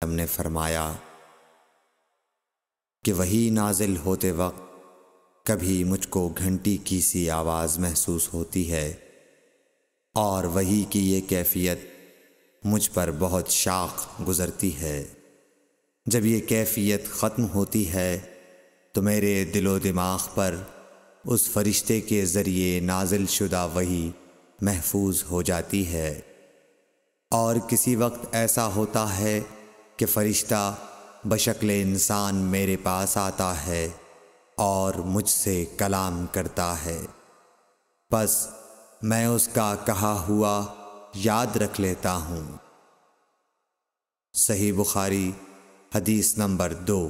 وسلم نے فرمایا کہ وحی نازل ہوتے وقت کبھی مجھ کو گھنٹی کی سی آواز محسوس ہوتی ہے، اور وحی کی یہ کیفیت مجھ پر بہت شاق گزرتی ہے۔ جب یہ کیفیت ختم ہوتی ہے تو میرے دل و دماغ پر اس فرشتے کے ذریعے نازل شدہ وحی محفوظ ہو جاتی ہے، اور کسی وقت ایسا ہوتا ہے کہ فرشتہ بشکل انسان میرے پاس آتا ہے اور مجھ سے کلام کرتا ہے، پس میں اس کا کہا ہوا یاد رکھ لیتا ہوں۔ صحیح بخاری حدیث نمبر 2۔